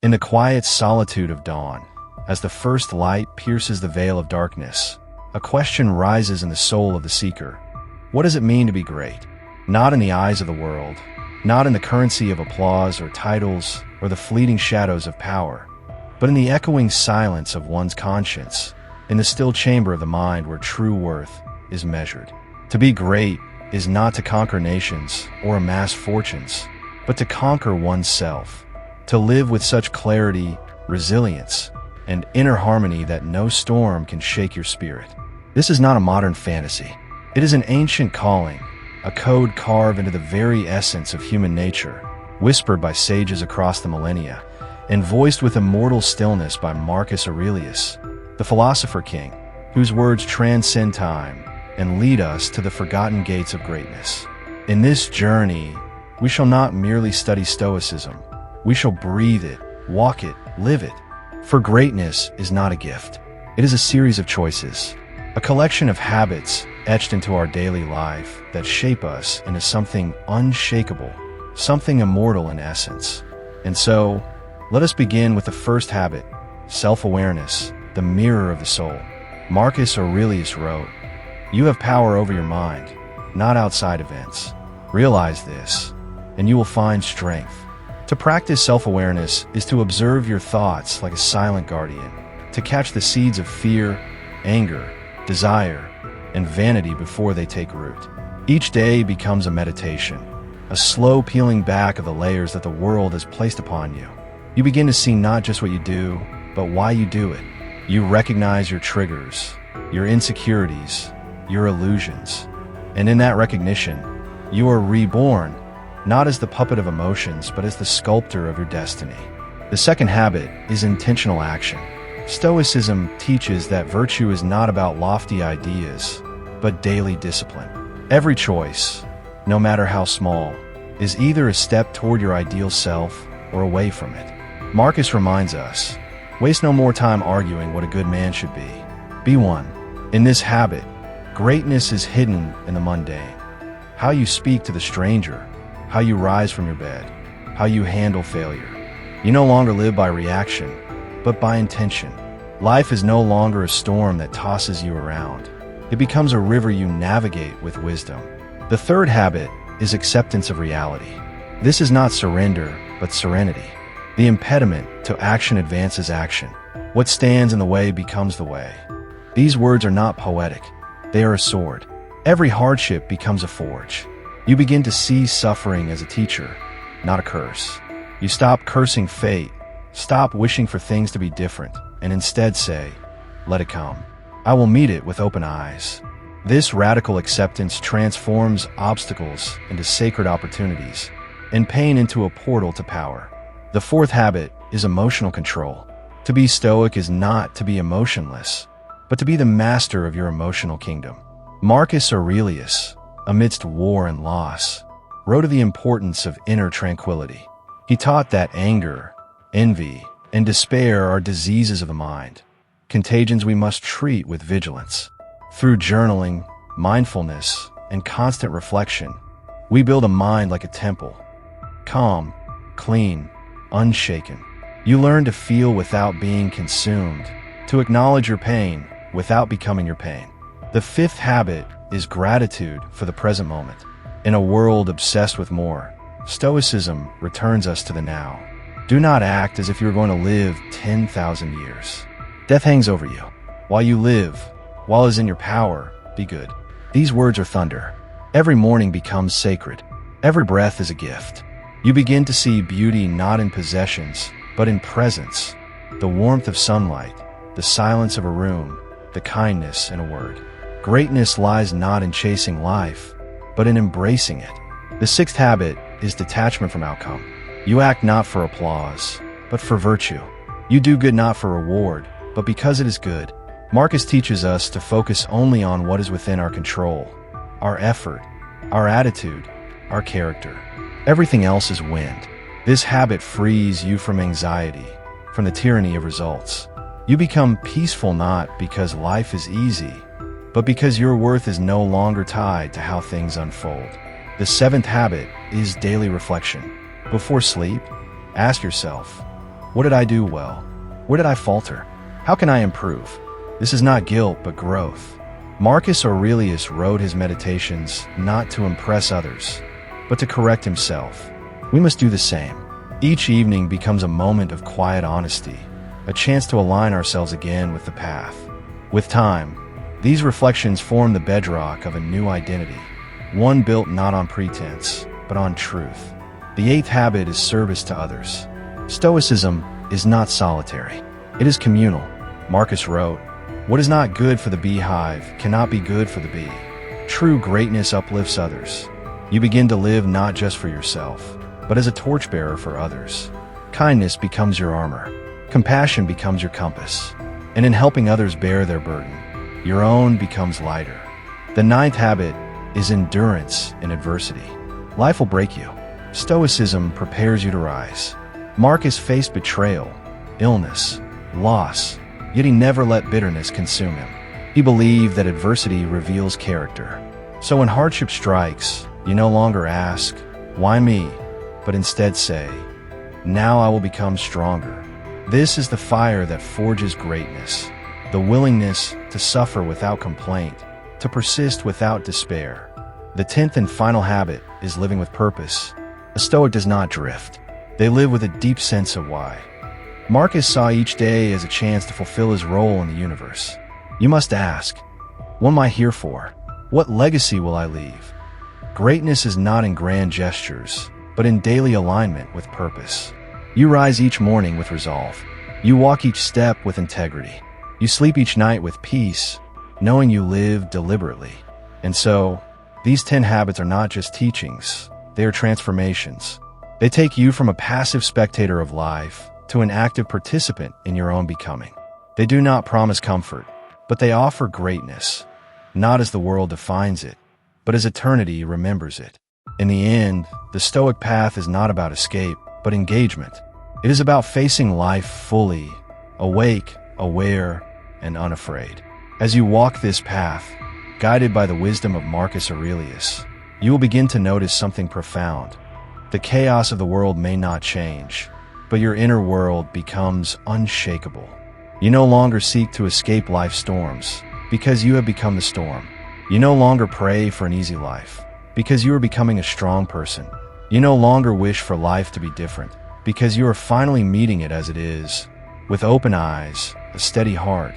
In the quiet solitude of dawn, as the first light pierces the veil of darkness, a question rises in the soul of the seeker. What does it mean to be great? Not in the eyes of the world, not in the currency of applause or titles or the fleeting shadows of power, but in the echoing silence of one's conscience, in the still chamber of the mind where true worth is measured. To be great is not to conquer nations or amass fortunes, but to conquer oneself, to live with such clarity, resilience, and inner harmony that no storm can shake your spirit. This is not a modern fantasy. It is an ancient calling, a code carved into the very essence of human nature, whispered by sages across the millennia, and voiced with immortal stillness by Marcus Aurelius, the philosopher king, whose words transcend time and lead us to the forgotten gates of greatness. In this journey, we shall not merely study Stoicism. We shall breathe it, walk it, live it. For greatness is not a gift. It is a series of choices, a collection of habits etched into our daily life that shape us into something unshakable, something immortal in essence. And so, let us begin with the first habit, self-awareness, the mirror of the soul. Marcus Aurelius wrote, "You have power over your mind, not outside events. Realize this, and you will find strength." To practice self-awareness is to observe your thoughts like a silent guardian, to catch the seeds of fear, anger, desire, and vanity before they take root. Each day becomes a meditation, a slow peeling back of the layers that the world has placed upon you. You begin to see not just what you do, but why you do it. You recognize your triggers, your insecurities, your illusions. And in that recognition, you are reborn, not as the puppet of emotions, but as the sculptor of your destiny. The second habit is intentional action. Stoicism teaches that virtue is not about lofty ideas, but daily discipline. Every choice, no matter how small, is either a step toward your ideal self or away from it. Marcus reminds us, waste no more time arguing what a good man should be. Be one. In this habit, greatness is hidden in the mundane. How you speak to the stranger, how you rise from your bed, how you handle failure. You no longer live by reaction, but by intention. Life is no longer a storm that tosses you around. It becomes a river you navigate with wisdom. The third habit is acceptance of reality. This is not surrender, but serenity. The impediment to action advances action. What stands in the way becomes the way. These words are not poetic. They are a sword. Every hardship becomes a forge. You begin to see suffering as a teacher, not a curse. You stop cursing fate, stop wishing for things to be different, and instead say, let it come. I will meet it with open eyes. This radical acceptance transforms obstacles into sacred opportunities, and pain into a portal to power. The fourth habit is emotional control. To be stoic is not to be emotionless, but to be the master of your emotional kingdom. Marcus Aurelius, amidst war and loss, wrote of the importance of inner tranquility. He taught that anger, envy, and despair are diseases of the mind, contagions we must treat with vigilance. Through journaling, mindfulness, and constant reflection, we build a mind like a temple, calm, clean, unshaken. You learn to feel without being consumed, to acknowledge your pain without becoming your pain. The fifth habit is gratitude for the present moment. In a world obsessed with more, Stoicism returns us to the now. Do not act as if you're going to live 10,000 years. Death hangs over you. While you live, while it is in your power, be good. These words are thunder. Every morning becomes sacred. Every breath is a gift. You begin to see beauty not in possessions, but in presence. The warmth of sunlight, the silence of a room, the kindness in a word. Greatness lies not in chasing life, but in embracing it. The sixth habit is detachment from outcome. You act not for applause, but for virtue. You do good not for reward, but because it is good. Marcus teaches us to focus only on what is within our control, our effort, our attitude, our character. Everything else is wind. This habit frees you from anxiety, from the tyranny of results. You become peaceful not because life is easy, but because your worth is no longer tied to how things unfold. The seventh habit is daily reflection. Before sleep, ask yourself, What did I do well? Where did I falter? How can I improve? This is not guilt, but growth. Marcus Aurelius wrote his meditations not to impress others, but to correct himself. We must do the same. Each evening becomes a moment of quiet honesty, a chance to align ourselves again with the path. With time, these reflections form the bedrock of a new identity, one built not on pretense, but on truth. The eighth habit is service to others. Stoicism is not solitary. It is communal. Marcus wrote, "What is not good for the beehive cannot be good for the bee." True greatness uplifts others. You begin to live not just for yourself, but as a torchbearer for others. Kindness becomes your armor. Compassion becomes your compass. And in helping others bear their burden, your own becomes lighter. The ninth habit is endurance in adversity. Life will break you. Stoicism prepares you to rise. Marcus faced betrayal, illness, loss, yet he never let bitterness consume him. He believed that adversity reveals character. So when hardship strikes, you no longer ask, "Why me?" but instead say, "Now I will become stronger." This is the fire that forges greatness, the willingness to suffer without complaint, to persist without despair. The 10th and final habit is living with purpose. A Stoic does not drift. They live with a deep sense of why. Marcus saw each day as a chance to fulfill his role in the universe. You must ask, what am I here for? What legacy will I leave? Greatness is not in grand gestures, but in daily alignment with purpose. You rise each morning with resolve. You walk each step with integrity. You sleep each night with peace, knowing you live deliberately. And so, these 10 habits are not just teachings, they are transformations. They take you from a passive spectator of life to an active participant in your own becoming. They do not promise comfort, but they offer greatness, not as the world defines it, but as eternity remembers it. In the end, the Stoic path is not about escape, but engagement. It is about facing life fully, awake, aware, and unafraid. As you walk this path, guided by the wisdom of Marcus Aurelius, you will begin to notice something profound. The chaos of the world may not change, but your inner world becomes unshakable. You no longer seek to escape life's storms, because you have become the storm. You no longer pray for an easy life, because you are becoming a strong person. You no longer wish for life to be different, because you are finally meeting it as it is, with open eyes, a steady heart,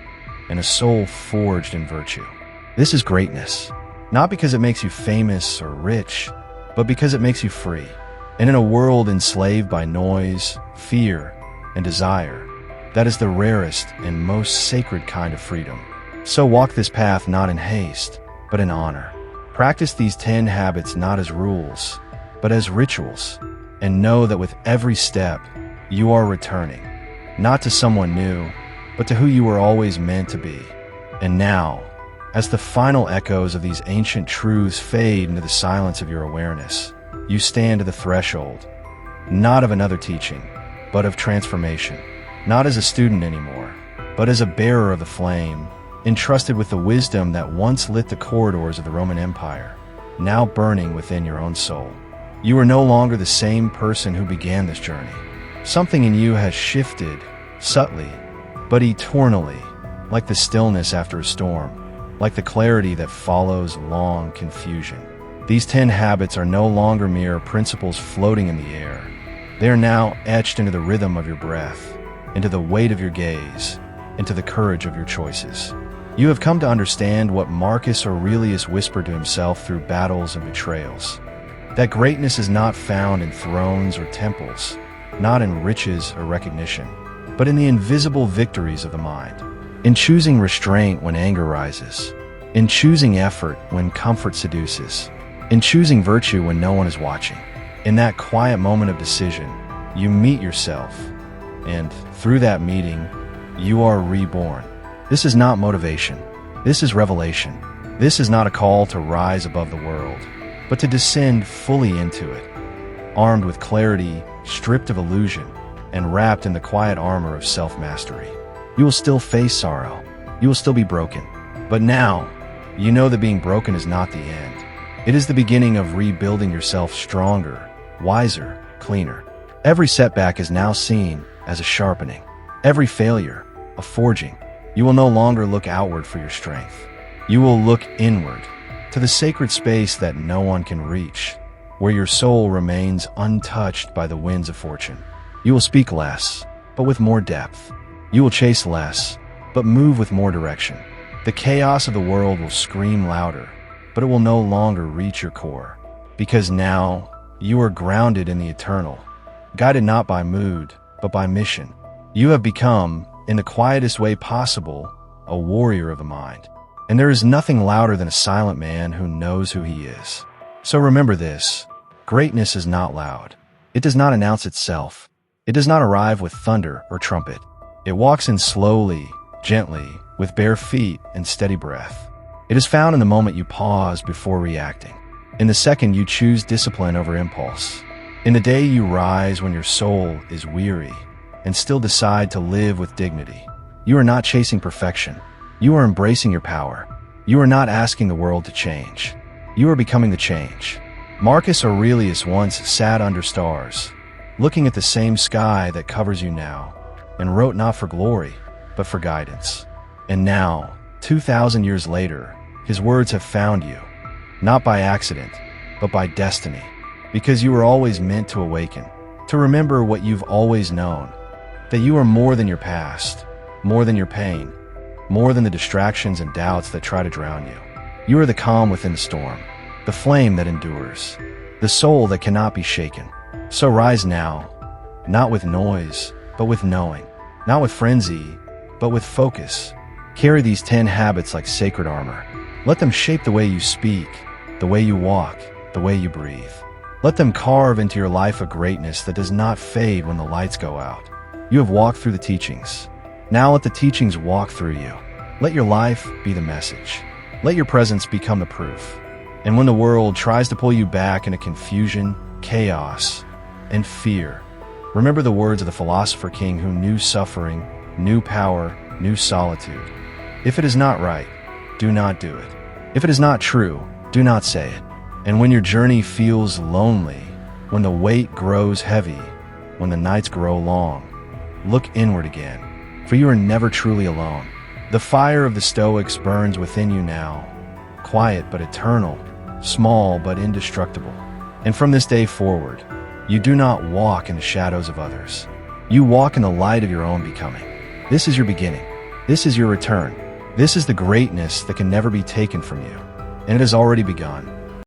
and a soul forged in virtue. This is greatness, not because it makes you famous or rich, but because it makes you free. And in a world enslaved by noise, fear, and desire, that is the rarest and most sacred kind of freedom. So walk this path not in haste, but in honor. Practice these 10 habits not as rules, but as rituals, and know that with every step, you are returning, not to someone new, but to who you were always meant to be. And now, as the final echoes of these ancient truths fade into the silence of your awareness, you stand at the threshold, not of another teaching, but of transformation. Not as a student anymore, but as a bearer of the flame, entrusted with the wisdom that once lit the corridors of the Roman Empire, now burning within your own soul. You are no longer the same person who began this journey. Something in you has shifted, subtly, but eternally, like the stillness after a storm, like the clarity that follows long confusion. These 10 habits are no longer mere principles floating in the air. They are now etched into the rhythm of your breath, into the weight of your gaze, into the courage of your choices. You have come to understand what Marcus Aurelius whispered to himself through battles and betrayals. That greatness is not found in thrones or temples, not in riches or recognition, but in the invisible victories of the mind. In choosing restraint when anger rises, in choosing effort when comfort seduces, in choosing virtue when no one is watching. In that quiet moment of decision, you meet yourself, and through that meeting, you are reborn. This is not motivation. This is revelation. This is not a call to rise above the world, but to descend fully into it, armed with clarity, stripped of illusion, and wrapped in the quiet armor of self-mastery. You will still face sorrow. You will still be broken. But now, you know that being broken is not the end. It is the beginning of rebuilding yourself stronger, wiser, cleaner. Every setback is now seen, as a sharpening. Every failure, a forging. You will no longer look outward for your strength. You will look inward, to the sacred space that no one can reach, where your soul remains untouched by the winds of fortune. You will speak less, but with more depth. You will chase less, but move with more direction. The chaos of the world will scream louder, but it will no longer reach your core, because now you are grounded in the eternal, guided not by mood, but by mission. You have become, in the quietest way possible, a warrior of the mind. And there is nothing louder than a silent man who knows who he is. So remember this: greatness is not loud. It does not announce itself. It does not arrive with thunder or trumpet. It walks in slowly, gently, with bare feet and steady breath. It is found in the moment you pause before reacting, in the second you choose discipline over impulse, in the day you rise when your soul is weary and still decide to live with dignity. You are not chasing perfection. You are embracing your power. You are not asking the world to change. You are becoming the change. Marcus Aurelius once sat under stars, looking at the same sky that covers you now, and wrote not for glory, but for guidance. And now, 2,000 years later, his words have found you, not by accident, but by destiny, because you were always meant to awaken, to remember what you've always known, that you are more than your past, more than your pain, more than the distractions and doubts that try to drown you. You are the calm within the storm, the flame that endures, the soul that cannot be shaken. So rise now, not with noise, but with knowing, not with frenzy, but with focus. Carry these 10 habits like sacred armor. Let them shape the way you speak, the way you walk, the way you breathe. Let them carve into your life a greatness that does not fade when the lights go out. You have walked through the teachings. Now let the teachings walk through you. Let your life be the message. Let your presence become the proof. And when the world tries to pull you back into confusion, chaos, and fear, remember the words of the philosopher king who knew suffering, knew power, knew solitude. If it is not right, do not do it. If it is not true, do not say it. And when your journey feels lonely, when the weight grows heavy, when the nights grow long, look inward again, for you are never truly alone. The fire of the Stoics burns within you now, quiet but eternal, small but indestructible. And from this day forward, you do not walk in the shadows of others. You walk in the light of your own becoming. This is your beginning. This is your return. This is the greatness that can never be taken from you. And it has already begun.